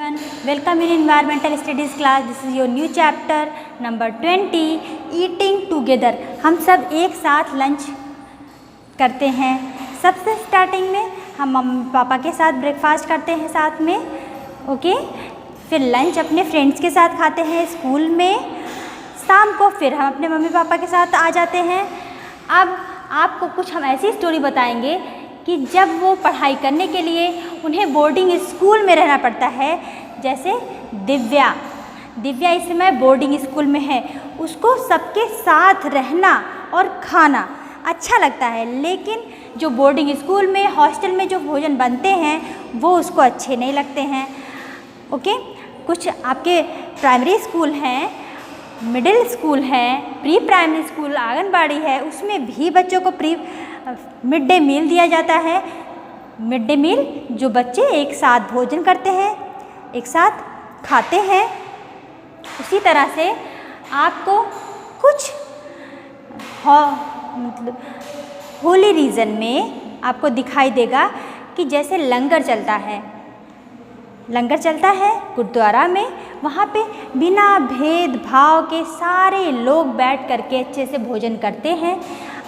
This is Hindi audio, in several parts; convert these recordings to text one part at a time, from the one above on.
everyone, welcome in environmental studies class. This is your new chapter number 20, eating together. हम सब एक साथ लंच करते हैं। सबसे स्टार्टिंग में हम मम्मी पापा के साथ ब्रेकफास्ट करते हैं साथ में, ओके। फिर लंच अपने फ्रेंड्स के साथ खाते हैं स्कूल में। शाम को फिर हम अपने मम्मी पापा के साथ आ जाते हैं। अब आपको कुछ हम ऐसी स्टोरी बताएंगे कि जब वो पढ़ाई करने के लिए उन्हें बोर्डिंग स्कूल में रहना पड़ता है। जैसे दिव्या इस समय बोर्डिंग स्कूल में है। उसको सबके साथ रहना और खाना अच्छा लगता है, लेकिन जो बोर्डिंग स्कूल में हॉस्टल में जो भोजन बनते हैं वो उसको अच्छे नहीं लगते हैं, ओके। कुछ आपके प्राइमरी स्कूल हैं, मिडिल स्कूल हैं, प्री प्राइमरी स्कूल, आंगनबाड़ी है, उसमें भी बच्चों को मिड डे मील दिया जाता है। मिड डे मील जो बच्चे एक साथ भोजन करते हैं, एक साथ खाते हैं। उसी तरह से आपको कुछ मतलब होली रीजन में आपको दिखाई देगा कि जैसे लंगर चलता है गुरुद्वारा में। वहाँ पे बिना भेदभाव के सारे लोग बैठ करके अच्छे से भोजन करते हैं,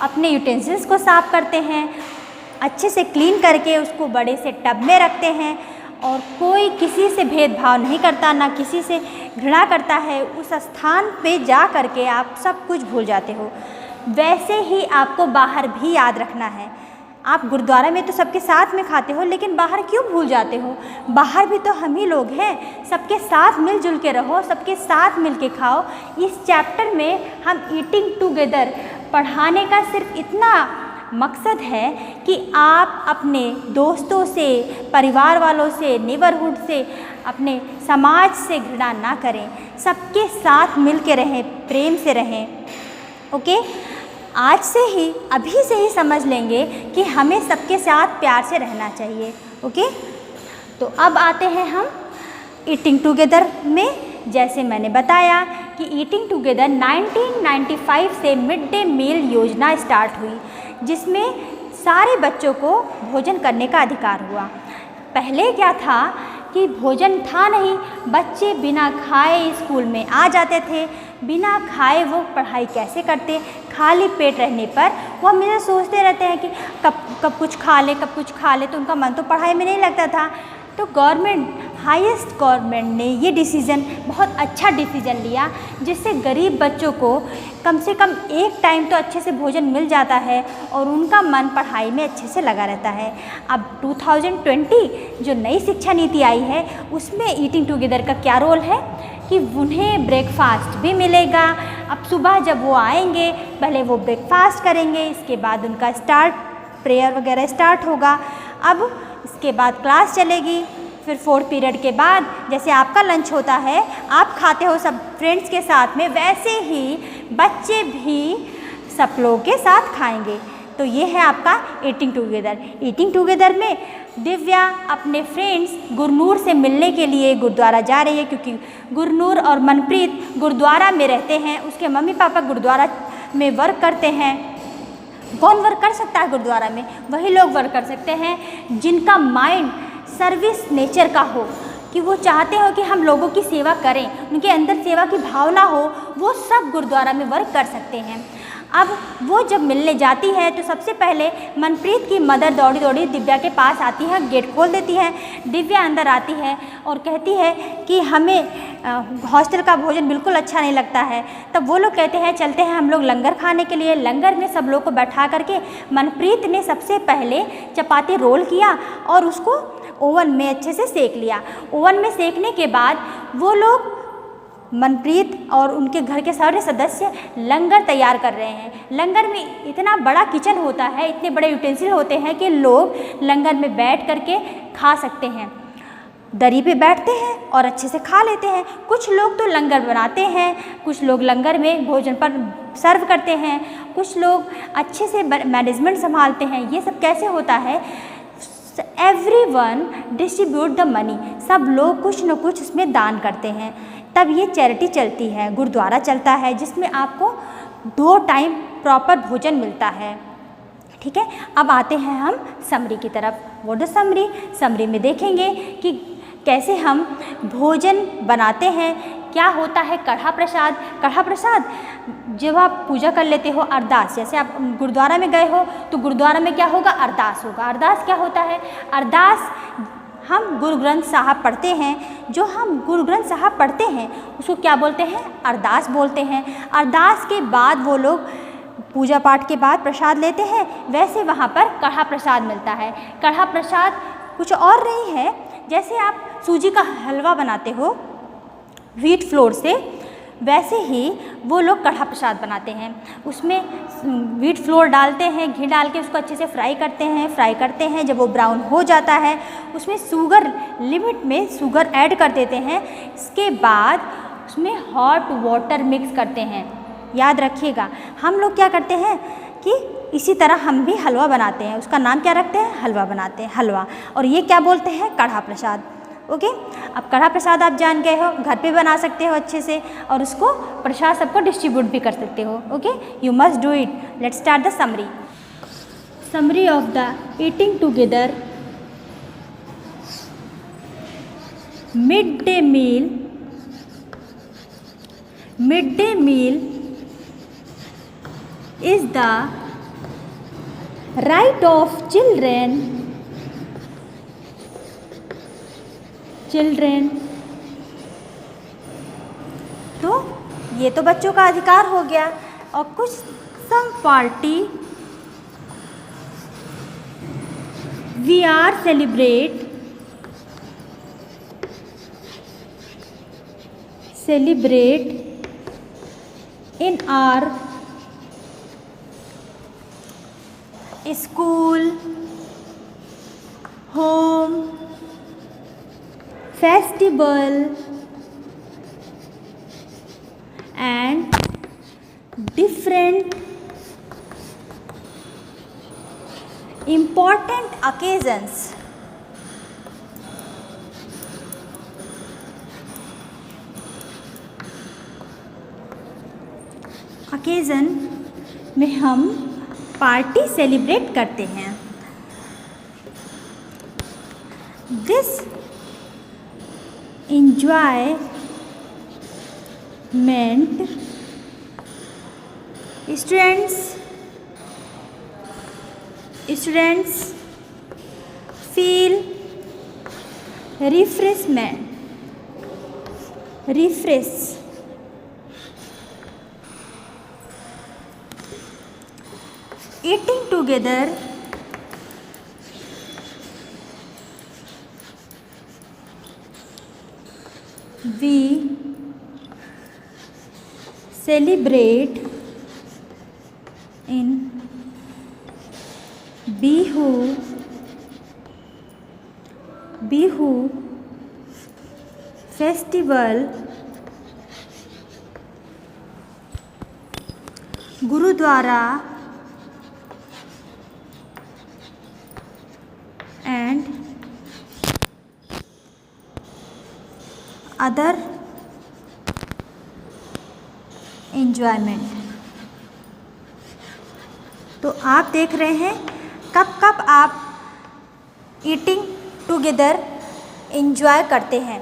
अपने यूटेंसिल्स को साफ़ करते हैं, अच्छे से क्लीन करके उसको बड़े से टब में रखते हैं और कोई किसी से भेदभाव नहीं करता, ना किसी से घृणा करता है। उस स्थान पे जा करके आप सब कुछ भूल जाते हो। वैसे ही आपको बाहर भी याद रखना है। आप गुरुद्वारा में तो सबके साथ में खाते हो, लेकिन बाहर क्यों भूल जाते हो? बाहर भी तो हम ही लोग हैं। सबके साथ मिलजुल के रहो, सबके साथ मिल के खाओ। इस चैप्टर में हम ईटिंग टुगेदर पढ़ाने का सिर्फ इतना मकसद है कि आप अपने दोस्तों से, परिवार वालों से, नेबरहुड से, अपने समाज से घृणा ना करें, सबके साथ मिल के रहें, प्रेम से रहें, ओके। आज से ही, अभी से ही समझ लेंगे कि हमें सबके साथ प्यार से रहना चाहिए, ओके। तो अब आते हैं हम ईटिंग टुगेदर में। जैसे मैंने बताया कि ईटिंग टुगेदर 1995 से मिड डे मील योजना स्टार्ट हुई, जिसमें सारे बच्चों को भोजन करने का अधिकार हुआ। पहले क्या था कि भोजन था नहीं, बच्चे बिना खाए स्कूल में आ जाते थे। बिना खाए वो पढ़ाई कैसे करते? खाली पेट रहने पर वो हमेशा सोचते रहते हैं कि कब कुछ खा ले, तो उनका मन तो पढ़ाई में नहीं लगता था। तो हाईएस्ट गवर्नमेंट ने ये डिसीज़न, बहुत अच्छा डिसीज़न लिया, जिससे गरीब बच्चों को कम से कम एक टाइम तो अच्छे से भोजन मिल जाता है और उनका मन पढ़ाई में अच्छे से लगा रहता है। अब 2020 जो नई शिक्षा नीति आई है, उसमें ईटिंग टुगेदर का क्या रोल है कि उन्हें ब्रेकफास्ट भी मिलेगा। अब सुबह जब वो आएंगे, पहले वो ब्रेकफास्ट करेंगे, इसके बाद उनका प्रेयर वगैरह स्टार्ट होगा। अब इसके बाद क्लास चलेगी। फिर 4th पीरियड के बाद जैसे आपका लंच होता है, आप खाते हो सब फ्रेंड्स के साथ में, वैसे ही बच्चे भी सब लोग के साथ खाएंगे। तो ये है आपका ईटिंग टुगेदर। ईटिंग टुगेदर में दिव्या अपने फ्रेंड्स गुरनूर से मिलने के लिए गुरुद्वारा जा रही है, क्योंकि गुरनूर और मनप्रीत गुरुद्वारा में रहते हैं। उसके मम्मी पापा गुरुद्वारा में वर्क करते हैं। कौन वर्क कर सकता है गुरुद्वारा में? वही लोग वर्क कर सकते हैं जिनका माइंड सर्विस नेचर का हो, कि वो चाहते हो कि हम लोगों की सेवा करें, उनके अंदर सेवा की भावना हो। वो सब गुरुद्वारा में वर्क कर सकते हैं। अब वो जब मिलने जाती है तो सबसे पहले मनप्रीत की मदर दौड़ी दौड़ी दिव्या के पास आती है, गेट खोल देती है। दिव्या अंदर आती है और कहती है कि हमें हॉस्टल का भोजन बिल्कुल अच्छा नहीं लगता है। तब वो लोग कहते हैं चलते हैं हम लोग लंगर खाने के लिए। लंगर में सब लोग को बैठा करके मनप्रीत ने सबसे पहले चपाती रोल किया और उसको ओवन में अच्छे से सेक लिया। ओवन में सेकने के बाद वो लोग, मनप्रीत और उनके घर के सारे सदस्य लंगर तैयार कर रहे हैं। लंगर में इतना बड़ा किचन होता है, इतने बड़े यूटेंसिल होते हैं कि लोग लंगर में बैठ करके खा सकते हैं। दरी पे बैठते हैं और अच्छे से खा लेते हैं। कुछ लोग तो लंगर बनाते हैं, कुछ लोग लंगर में भोजन पर सर्व करते हैं, कुछ लोग अच्छे से मैनेजमेंट संभालते हैं। ये सब कैसे होता है? एवरीवन डिस्ट्रीब्यूट द मनी, सब लोग कुछ न कुछ उसमें दान करते हैं, तब ये चैरिटी चलती है। गुरुद्वारा चलता है जिसमें आपको 2 टाइम प्रॉपर भोजन मिलता है, ठीक है। अब आते हैं हम समरी की तरफ। What is summary? समरी में देखेंगे कि कैसे हम भोजन बनाते हैं। क्या होता है कढ़ा प्रसाद? कढ़ा प्रसाद जब आप पूजा कर लेते हो, अरदास, जैसे आप गुरुद्वारा में गए हो तो गुरुद्वारा में क्या होगा? अरदास होगा। अरदास क्या होता है? अरदास हम गुरु ग्रंथ साहब पढ़ते हैं। जो हम गुरु ग्रंथ साहब पढ़ते हैं उसको क्या बोलते हैं? अरदास बोलते हैं। अरदास के बाद वो लोग पूजा पाठ के बाद प्रसाद लेते हैं, वैसे वहाँ पर कढ़ा प्रसाद मिलता है। कढ़ा प्रसाद कुछ और नहीं है, जैसे आप सूजी का हलवा बनाते हो व्हीट फ्लोर से, वैसे ही वो लोग कढ़ा प्रसाद बनाते हैं। उसमें व्हीट फ्लोर डालते हैं, घी डाल के उसको अच्छे से फ्राई करते हैं। जब वो ब्राउन हो जाता है उसमें शुगर लिमिट में शुगर ऐड कर देते हैं। इसके बाद उसमें हॉट वाटर मिक्स करते हैं। याद रखिएगा, हम लोग क्या करते हैं कि इसी तरह हम भी हलवा बनाते हैं, उसका नाम क्या रखते हैं? हलवा बनाते हैं, हलवा। और ये क्या बोलते हैं? कढ़ा प्रसाद। ओके, अब कढ़ा प्रसाद आप जान गए हो, घर पे बना सकते हो अच्छे से और उसको प्रसाद सबको डिस्ट्रीब्यूट भी कर सकते हो। Okay, you must do it. Let's start the summary of the eating together mid day meal is the right of children तो ये तो बच्चों का अधिकार हो गया। और कुछ some party we are celebrate in our school, home, festival and different important occasions. में हम पार्टी सेलिब्रेट करते हैं। This enjoyment students feel refresh eating together we celebrate in Bihu festival, Gurudwara and other enjoyment। तो आप देख रहे हैं कब आप ईटिंग टुगेदर एंजॉय करते हैं।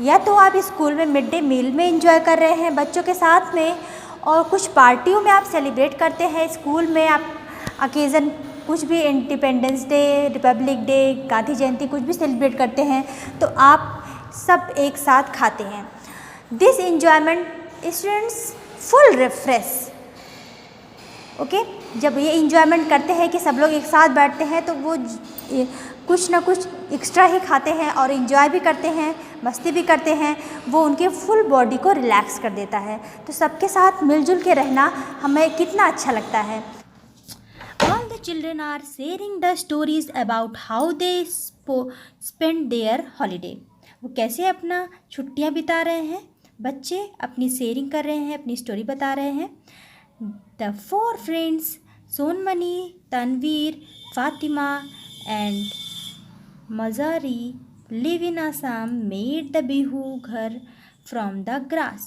या तो आप स्कूल में मिड डे मील में एंजॉय कर रहे हैं बच्चों के साथ में, और कुछ पार्टियों में आप सेलिब्रेट करते हैं। स्कूल में आप अकेज़न कुछ भी independence day, republic day, Gandhi Jayanti कुछ भी सेलिब्रेट करते हैं तो आप सब एक साथ खाते हैं। This enjoyment students full refresh. Okay, जब ये एंजॉयमेंट करते हैं कि सब लोग एक साथ बैठते हैं तो वो कुछ ना कुछ एक्स्ट्रा ही खाते हैं और एंजॉय भी करते हैं, मस्ती भी करते हैं। वो उनके फुल बॉडी को रिलैक्स कर देता है। तो सबके साथ मिलजुल के रहना हमें कितना अच्छा लगता है। All the children are sharing the stories about how they spend their holiday। वो कैसे अपना छुट्टियाँ बिता रहे हैं। बच्चे अपनी शेयरिंग कर रहे हैं, अपनी स्टोरी बता रहे हैं। The 4 friends Sonmani, Tanveer, Fatima and Mazari live in Assam made the Bihu ghar from the grass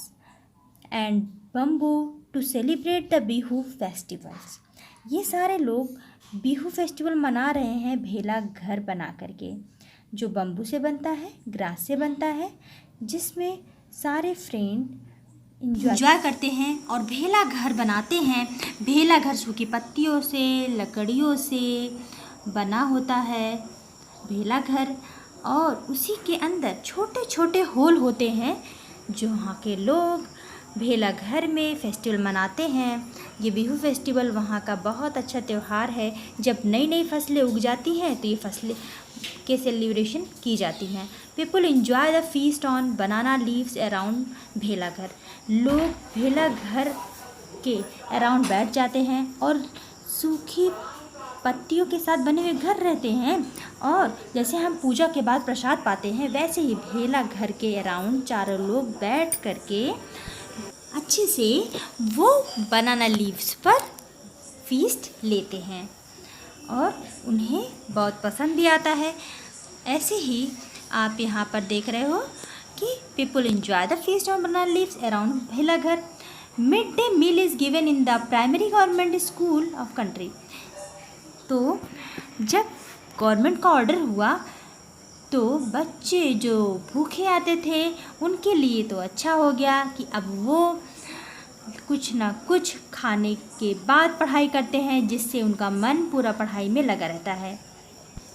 and bamboo to celebrate the Bihu festivals। ये सारे लोग बिहू फेस्टिवल मना रहे हैं भेला घर बना करके। जो बम्बू से बनता है, ग्रास से बनता है, जिसमें सारे फ्रेंड इंजॉय करते हैं और भेला घर बनाते हैं। भेला घर सूखी पत्तियों से, लकड़ियों से बना होता है भेला घर, और उसी के अंदर छोटे छोटे होल होते हैं जो वहाँ के लोग भेला घर में फेस्टिवल मनाते हैं। ये बिहू फेस्टिवल वहाँ का बहुत अच्छा त्यौहार है। जब नई नई फसलें उग जाती हैं तो ये फसलें के सेलिब्रेशन की जाती हैं। People enjoy the feast on banana leaves around भेला घर। लोग भेला घर के अराउंड बैठ जाते हैं और सूखी पत्तियों के साथ बने हुए घर रहते हैं, और जैसे हम पूजा के बाद प्रसाद पाते हैं वैसे ही भेला घर के अराउंड चारों लोग बैठ करके अच्छे से वो बनाना लीव्स पर फीस्ट लेते हैं और उन्हें बहुत पसंद भी आता है। ऐसे ही आप यहाँ पर देख रहे हो कि people enjoy the feast on banana leaves around भेला घर। Mid day meal is given in the primary government school of country. तो जब गवर्नमेंट का ऑर्डर हुआ तो बच्चे जो भूखे आते थे उनके लिए तो अच्छा हो गया कि अब वो कुछ ना कुछ खाने के बाद पढ़ाई करते हैं, जिससे उनका मन पूरा पढ़ाई में लगा रहता है।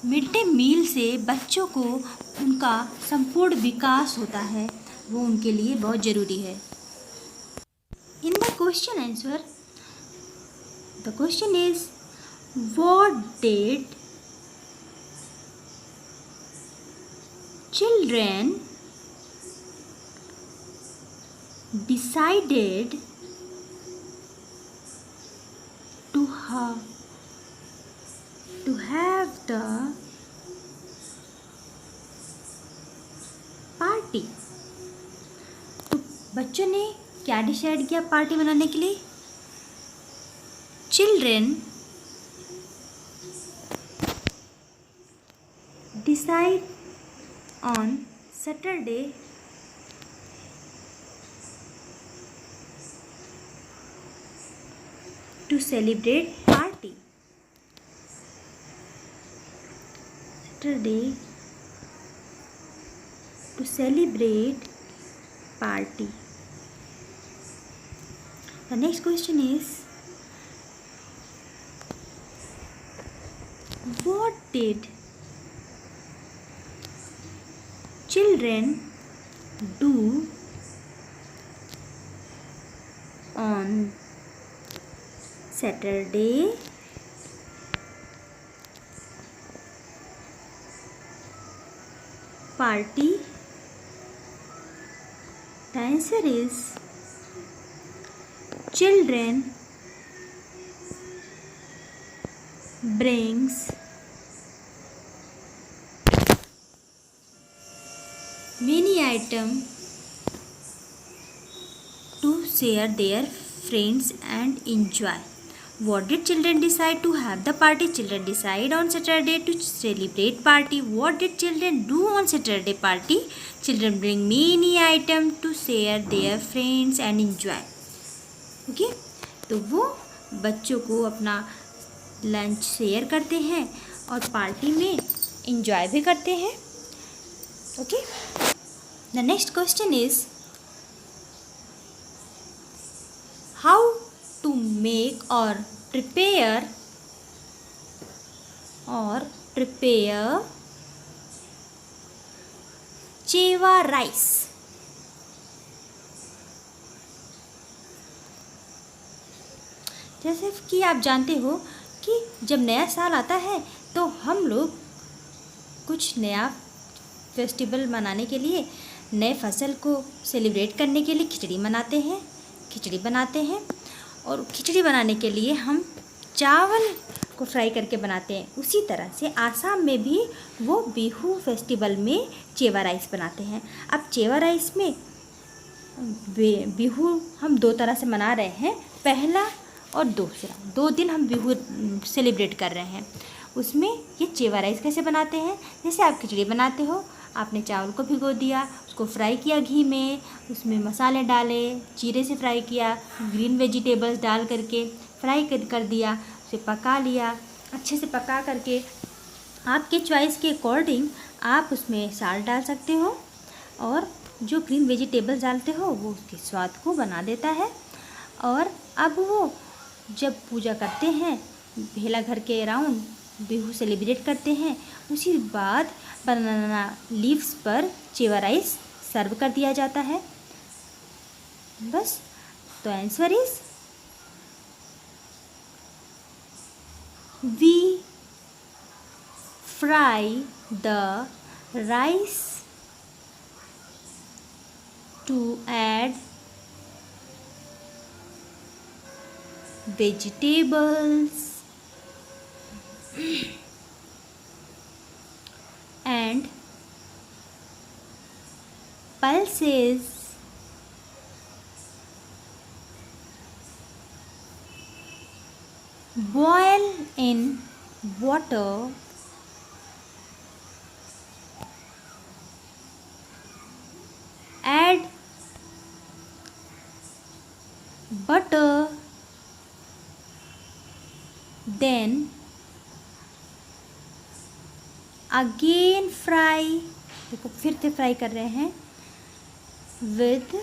मिड डे मील से बच्चों को उनका संपूर्ण विकास होता है, वो उनके लिए बहुत ज़रूरी है। In the question answer, the question is what did children decided to have the party। तो बच्चों ने क्या डिसाइड किया पार्टी मनाने के लिए? Children decide on Saturday to celebrate party। Saturday to celebrate party। The next question is, what did children do on Saturday party? The answer is children brings many items to share their friends and enjoy। What did children decide to have the party? Children decide on Saturday to celebrate party। What did children do on Saturday party? Children bring many items to share their friends and enjoy। Okay, तो वो बच्चों को अपना लंच शेयर करते हैं और पार्टी में इंजॉय भी करते हैं। Okay, the next question is how to make or prepare chewa rice। जैसे कि आप जानते हो कि जब नया साल आता है तो हम लोग कुछ नया फेस्टिवल मनाने के लिए, नए फसल को सेलिब्रेट करने के लिए खिचड़ी बनाते हैं और खिचड़ी बनाने के लिए हम चावल को फ्राई करके बनाते हैं। उसी तरह से आसाम में भी वो बिहू फेस्टिवल में चेवा राइस बनाते हैं। अब चेवा राइस में बिहू हम 2 तरह से मना रहे हैं, पहला और दूसरा, 2 दिन हम बिहू सेलिब्रेट कर रहे हैं। उसमें ये चेवा राइस कैसे बनाते हैं? जैसे आप खिचड़ी बनाते हो, आपने चावल को भिगो दिया, उसको फ्राई किया घी में, उसमें मसाले डाले, जीरे से फ्राई किया, ग्रीन वेजिटेबल्स डाल करके फ्राई कर दिया, उसे पका लिया। अच्छे से पका करके आपके चॉइस के अकॉर्डिंग आप उसमें साल्ट डाल सकते हो, और जो ग्रीन वेजिटेबल्स डालते हो वो उसके स्वाद को बना देता है। और अब वो जब पूजा करते हैं, भेला घर के अराउंड बिहू सेलिब्रेट करते हैं, उसी बाद बनाना लीव्स पर चेवा राइस सर्व कर दिया जाता है। बस, तो answer is we fry the rice to add vegetables and pulses boil in water add butter then again fry, देखो फिर से फ्राई कर रहे हैं, with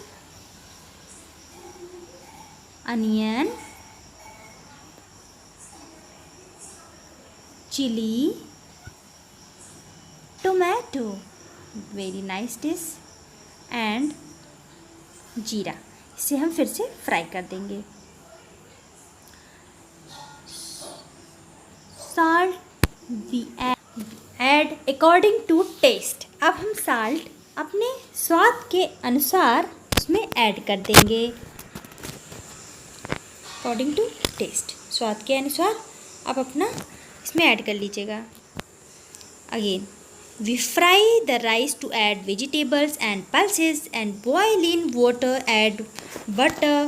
onion, chili, tomato, very nice dish, and जीरा। इसे हम फिर से फ्राई कर देंगे। Salt we add according to taste. अब हम साल्ट अपने स्वाद के अनुसार उसमें ऐड कर देंगे। अकॉर्डिंग टू टेस्ट, स्वाद के अनुसार आप अपना इसमें ऐड कर लीजिएगा। Again, we fry the rice to add vegetables and pulses and boil in water, add butter,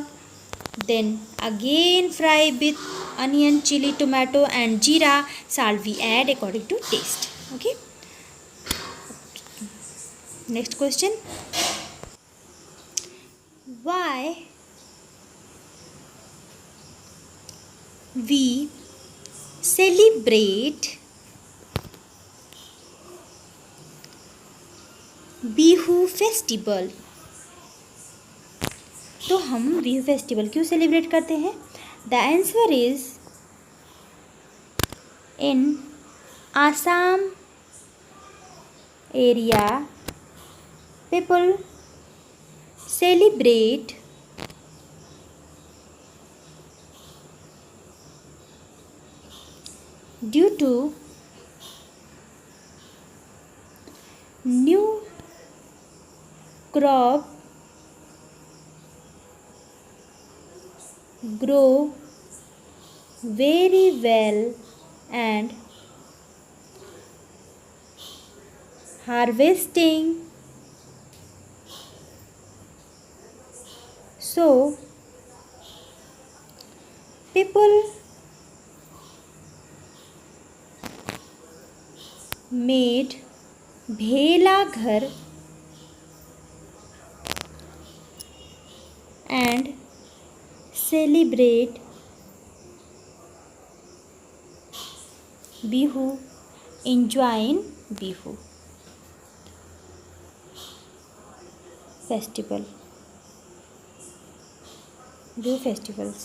then again fry with onion, chili, tomato and jeera. Salt we add according to taste. Okay. Next question. Why we celebrate Bihu festival? तो हम बिहू फेस्टिवल क्यों सेलिब्रेट करते हैं? The answer is in Assam area people celebrate due to new crop grow very well and harvesting, so people made भेला घर and celebrate Bihu, enjoying Bihu festival, Bihu festivals।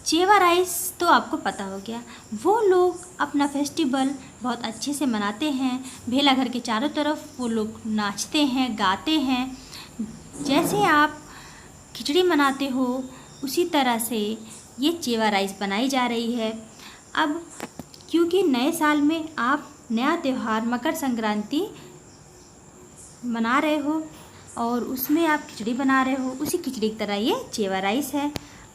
चेवा राइस तो आपको पता हो गया, वो लोग अपना फेस्टिवल बहुत अच्छे से मनाते हैं। भेला घर के चारों तरफ वो लोग नाचते हैं, गाते हैं। जैसे आप खिचड़ी मनाते हो उसी तरह से ये चेवा राइस बनाई जा रही है। अब क्योंकि नए साल में आप नया त्यौहार मकर संक्रांति मना रहे हो और उसमें आप खिचड़ी बना रहे हो, उसी खिचड़ी की तरह ये चेवा राइस है।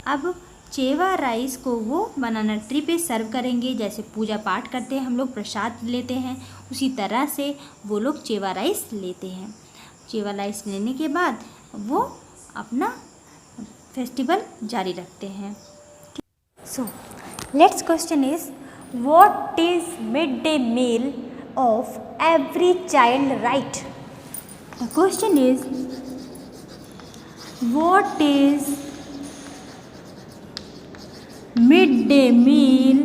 अब चेवा राइस को वो बनाना ट्री पे सर्व करेंगे, जैसे पूजा पाठ करते हैं हम लोग प्रसाद लेते हैं, उसी तरह से वो लोग चेवा राइस लेते हैं। चेवा राइस लेने के बाद वो अपना फेस्टिवल जारी रखते हैं। So next question is what is mid day meal of every child right? The question is what is midday meal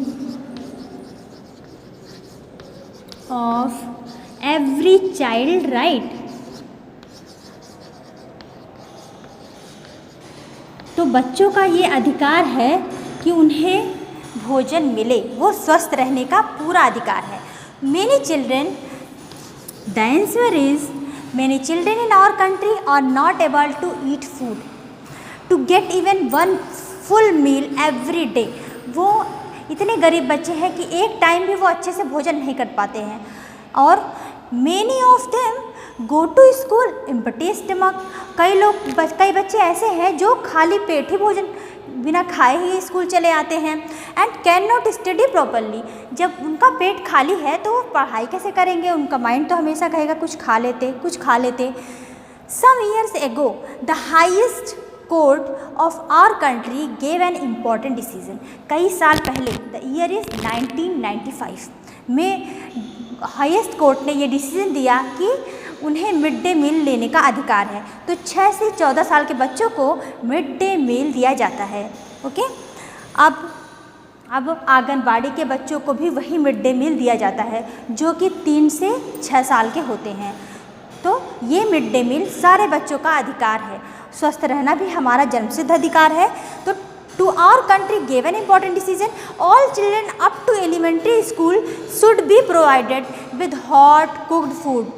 of every child right. तो बच्चों का ये अधिकार है कि उन्हें भोजन मिले, वो स्वस्थ रहने का पूरा अधिकार है। Many children, the answer is many children in our country are not able to eat food to get even one full meal every day. वो इतने गरीब बच्चे हैं कि एक टाइम भी वो अच्छे से भोजन नहीं कर पाते हैं। और many of them go to school empty stomach. कई बच्चे ऐसे हैं जो खाली पेट ही भोजन बिना खाए ही स्कूल चले आते हैं। And can not study properly. जब उनका पेट खाली है तो वो पढ़ाई कैसे करेंगे, उनका माइंड तो हमेशा कहेगा कुछ खा लेते। Some years ago the highest court of our country gave an important decision. कई साल पहले, द ईयर इज़ 1995 में हाईएस्ट कोर्ट ने ये डिसीजन दिया कि उन्हें मिड डे मील लेने का अधिकार है। तो 6 से 14 साल के बच्चों को मिड डे मील दिया जाता है। ओके, अब आंगनबाड़ी के बच्चों को भी वही मिड डे मील दिया जाता है जो कि 3 से 6 साल के होते हैं। तो ये मिड डे मील सारे बच्चों का अधिकार है। स्वस्थ रहना भी हमारा जन्मसिद्ध अधिकार है। तो to our country gave an important decision, all children up to elementary school should be provided with hot cooked food.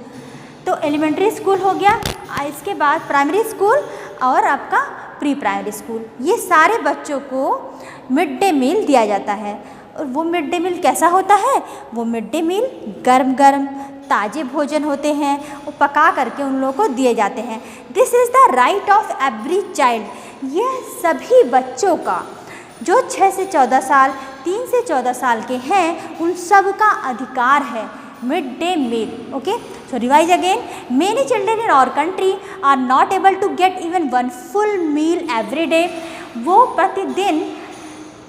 तो एलिमेंट्री स्कूल हो गया, इसके बाद प्राइमरी स्कूल और आपका प्री प्राइमरी स्कूल, ये सारे बच्चों को मिड डे मील दिया जाता है। और वो मिड डे मील कैसा होता है? वो मिड डे मील गरम ताज़े भोजन होते हैं, वो पका करके उन लोगों को दिए जाते हैं। This is the right of every child. ये सभी बच्चों का जो 6 से 14 साल, 3 से 14 साल के हैं, उन सब का अधिकार है mid day meal. Okay, so revise again, many children in our country are not able to get even one full meal every day. वो प्रतिदिन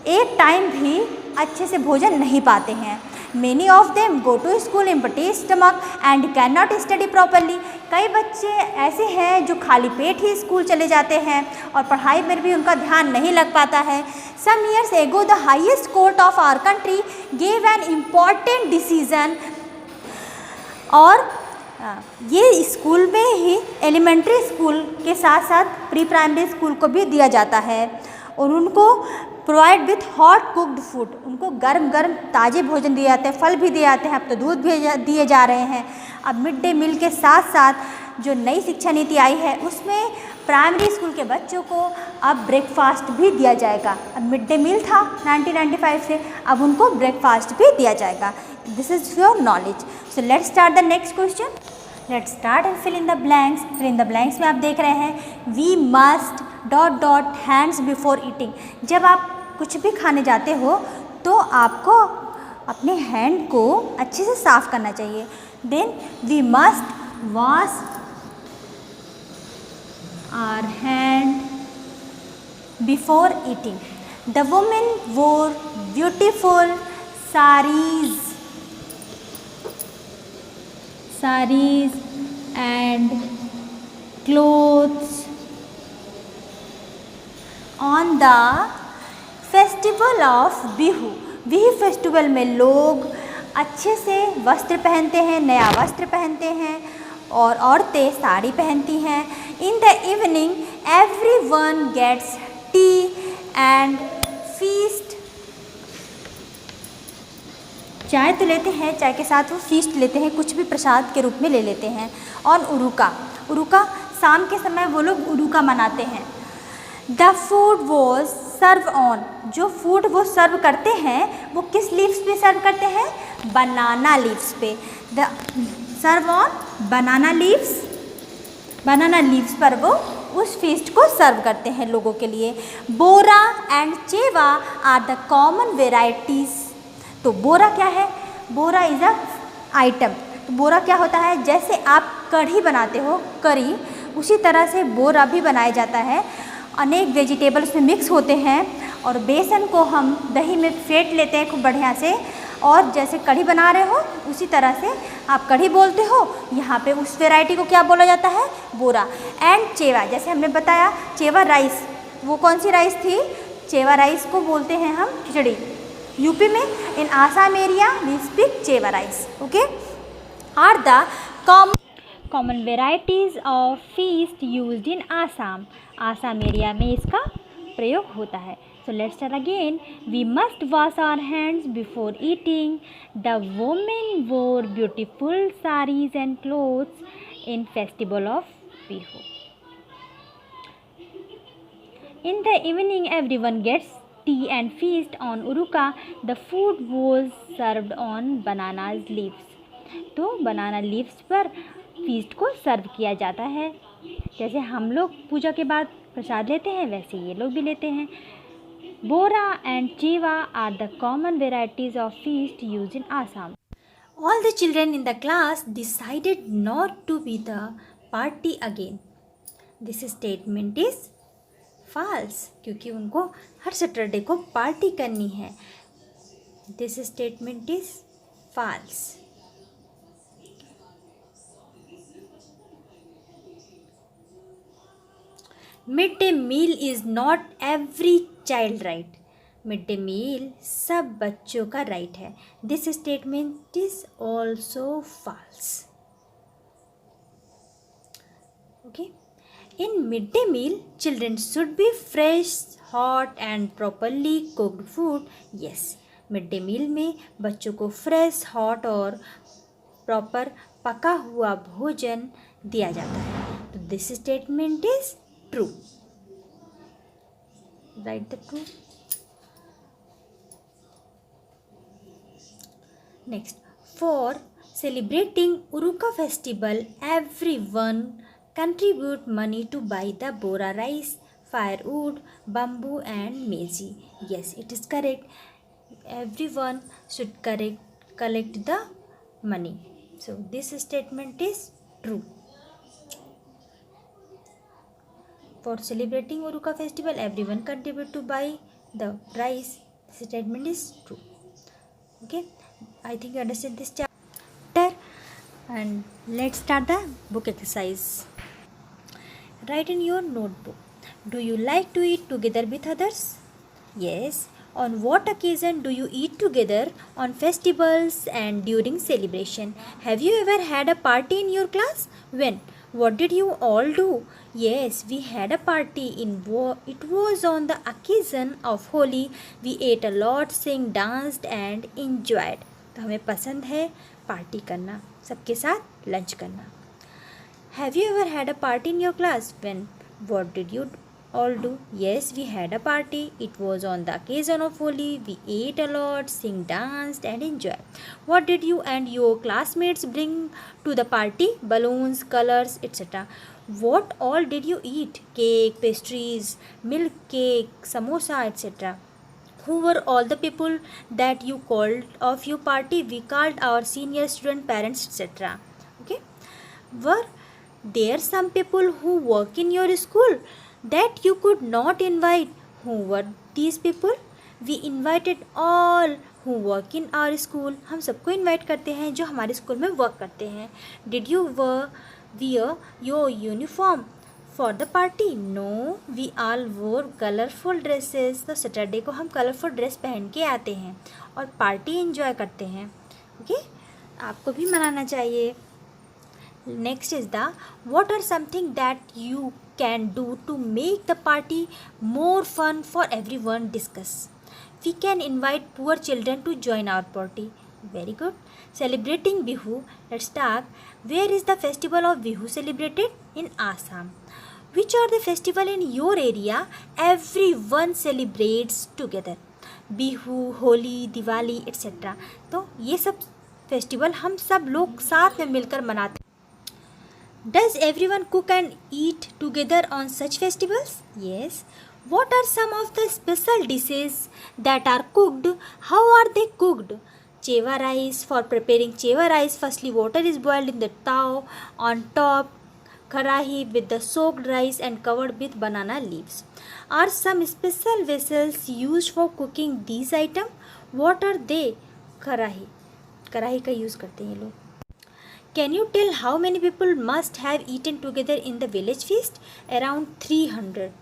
एक टाइम भी अच्छे से भोजन नहीं पाते हैं। Many of them go to school empty stomach and cannot study properly. कई बच्चे ऐसे हैं जो खाली पेट ही स्कूल चले जाते हैं और पढ़ाई में भी उनका ध्यान नहीं लग पाता है। Some years ago, the highest court of our country gave an important decision. और ये स्कूल में ही एलिमेंट्री स्कूल के साथ साथ प्री प्राइमरी स्कूल को भी दिया जाता है और उनको provide with hot cooked food, उनको गर्म ताज़े भोजन दिए जाते हैं, फल भी दिए जाते हैं, अब तो दूध भी दिए जा रहे हैं। अब मिड डे मील के साथ साथ जो नई शिक्षा नीति आई है उसमें प्राइमरी स्कूल के बच्चों को अब ब्रेकफास्ट भी दिया जाएगा। अब मिड डे मील था 1995 से, अब उनको ब्रेकफास्ट भी दिया जाएगा। This is your knowledge. So let's start the next question. Let's start and fill in the blanks. Fill in the blanks में आप देख रहे हैं we must ... hands before eating. जब आप कुछ भी खाने जाते हो तो आपको अपने हैंड को अच्छे से साफ करना चाहिए। Then we must wash our hand before eating. The women wore beautiful sarees and clothes on the festival of Bihu. Bihu festival में लोग अच्छे से वस्त्र पहनते हैं, नया वस्त्र पहनते हैं और औरतें साड़ी पहनती हैं। In the evening everyone gets tea and feast. चाय तो लेते हैं, चाय के साथ वो फीस्ट लेते हैं, कुछ भी प्रसाद के रूप में ले लेते हैं। और उरुका शाम के समय वो लोग उरुका मनाते हैं। The food was serve on. जो फूड वो सर्व करते हैं वो किस लीव्स पे सर्व करते हैं? बनाना लीव्स पे। The serve on banana leaves पर वो उस फीस्ट को सर्व करते हैं लोगों के लिए। Bora and chewa are the common varieties. तो बोरा क्या है? Bora is a item. तो बोरा क्या होता है? जैसे आप कढ़ी बनाते हो, करी, उसी तरह से बोरा भी बनाया जाता है। अनेक वेजिटेबल उसमें मिक्स होते हैं और बेसन को हम दही में फेंट लेते हैं खूब बढ़िया से, और जैसे कढ़ी बना रहे हो उसी तरह से आप कढ़ी बोलते हो। यहाँ पे उस वैरायटी को क्या बोला जाता है? बोरा। एंड चेवा, जैसे हमने बताया चेवा राइस, वो कौन सी राइस थी? चेवा राइस को बोलते हैं हम खिचड़ी। यूपी में in Assam area we speak chewa rice. Okay, are the common varieties of feast used in Assam. Assam area में इसका प्रयोग होता है. So let's start again. We must wash our hands before eating. The women wore beautiful saris and clothes in festival of Bihu. In the evening, everyone gets tea and feast on Uruka. The food was served on bananas leaves. तो बनाना लीव्स पर फीस्ट को सर्व किया जाता है. जैसे हम लोग पूजा के बाद प्रसाद लेते हैं वैसे ये लोग भी लेते हैं. Bora and chewa are the common varieties of feast use in Assam. All the children in the class decided not to be the party again. This statement is false क्योंकि उनको हर सैटरडे को पार्टी करनी है. This statement is false. Midday meal is not every child right. Midday meal सब बच्चों का right है. This statement is also false. Okay. In midday meal, children should be fresh, hot and properly cooked food. Yes, midday meal में बच्चों को fresh, hot और proper पका हुआ भोजन दिया जाता है. तो this statement is true. Write the true. Next, for celebrating Uruka festival, everyone contribute money to buy the bora rice, firewood, bamboo and maize. Yes, it is correct. Everyone should collect the money. So this statement is true. For celebrating Uruka festival, everyone contribute to buy the rice. This statement is true. Okay, I think you understand this chapter. And let's start the book exercise. Write in your notebook. Do you like to eat together with others? Yes. On what occasion do you eat together? On festivals and during celebration. Have you ever had a party in your class? When? What did you all do? Yes, we had a party it was on the occasion of Holi. We ate a lot, sang, danced and enjoyed. तो हमें पसंद है पार्टी करना, सबके साथ लंच करना. Have you ever had a party in your class? When? What did you all do? Yes, we had a party. It was on the occasion of Holi. We ate a lot, sang, danced and enjoyed. What did you and your classmates bring to the party? Balloons, colors, etc. What all did you eat? Cake, pastries, milk cake, samosa, etc. Who were all the people that you called of your party? We called our senior student parents, etc. Okay. Were there some people who work in your school that you could not invite? Who were these people? We invited all who work in our school. हम सबको invite करते हैं जो हमारे स्कूल में work करते हैं. Did you wear your uniform for the party? No, we all wore colorful dresses. तो सैटरडे को हम कलरफुल ड्रेस पहन के आते हैं और पार्टी एंजॉय करते हैं. ओके, आपको भी मनाना चाहिए. Next is the what are something that you can do to make the party more fun for everyone? Discuss. We can invite poor children to join our party. Very good. Celebrating Bihu. Let's talk. Where is the festival of Bihu celebrated? In Assam. Which are the festival in your area? Everyone celebrates together. Bihu, Holi, Diwali, etc. तो ये सब फेस्टिवल हम सब लोग साथ में मिलकर मनाते हैं. Does everyone cook and eat together on such festivals? Yes. What are some of the special dishes that are cooked? How are they cooked? Chewa rice. For preparing chewa rice, firstly water is boiled in the taw. On top, karahi with the soaked rice and covered with banana leaves. Are some special vessels used for cooking these items? What are they? Karahi. कढ़ाई का यूज़ करते हैं ये लोग. Can you tell how many people must have eaten together in the village feast? Around 300.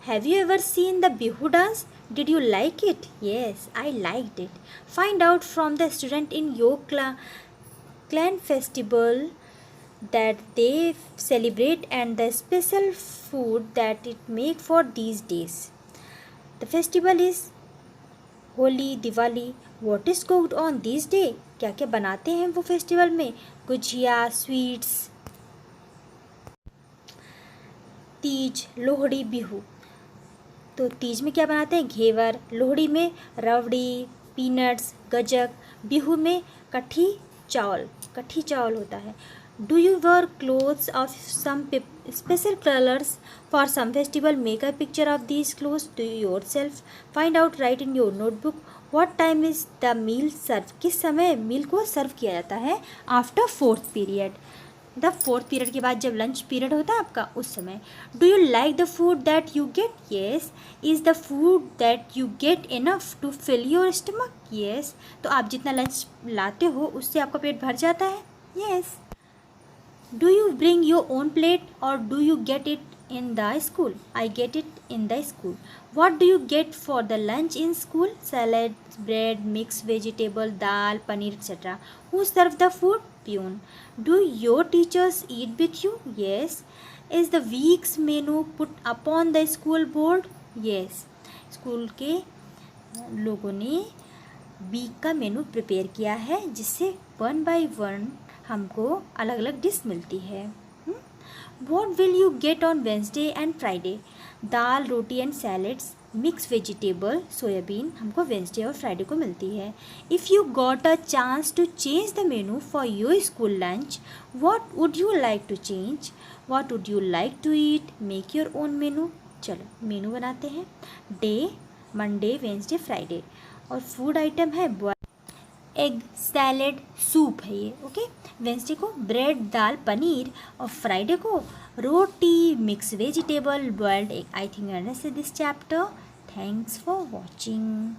Have you ever seen the Bihu dance? Did you like it? Yes, I liked it. Find out from the student in your clan festival that they celebrate and the special food that it make for these days. The festival is Holi, Diwali. What is cooked on these day? क्या क्या बनाते हैं वो फेस्टिवल में? गुजिया, स्वीट्स. तीज, लोहड़ी, बिहू. तो तीज में क्या बनाते हैं? घेवर. लोहड़ी में रवड़ी, पीनट्स, गजक. बिहू में कठी चावल होता है. Do you wear clothes of some special colours for some festival? Make a picture of these clothes to yourself. Find out, write in your notebook. What time is the meal serve? किस समय मील को सर्व किया जाता है? After 4th period. The 4th period के बाद जब लंच पीरियड होता है आपका, उस समय. Do you like the food that you get? Yes. Is the food that you get enough to fill your stomach? Yes. तो आप जितना लंच लाते हो उससे आपका पेट भर जाता है? Yes. Do you bring your own plate और do you get it in the school? I get it in the school. What do you get for the lunch in school? Salad, bread, mixed vegetable, dal, paneer, etc. Who serve the food? Peon. Do your teachers eat with you? Yes. Is the week's menu put upon the school board? Yes. School के लोगों ने वीक का मेनू प्रिपेयर किया है जिससे 1 by 1 हमको अलग अलग डिश मिलती है. What will you get on Wednesday and Friday? दाल, रोटी and salads, mix vegetable, soybean हमको वेंसडे और फ्राइडे को मिलती है. If you got a chance to change the menu for your school lunch, what would you like to change? What would you like to eat? Make your own menu. चलो मेनू बनाते हैं. Day, Monday, Wednesday, Friday. और फूड आइटम है एग, सैलेड, सूप है ये. ओके. वेंसडे को ब्रेड, दाल, पनीर और फ्राइडे को रोटी, mix vegetable, boiled egg. I think you understand this chapter. Thanks for watching.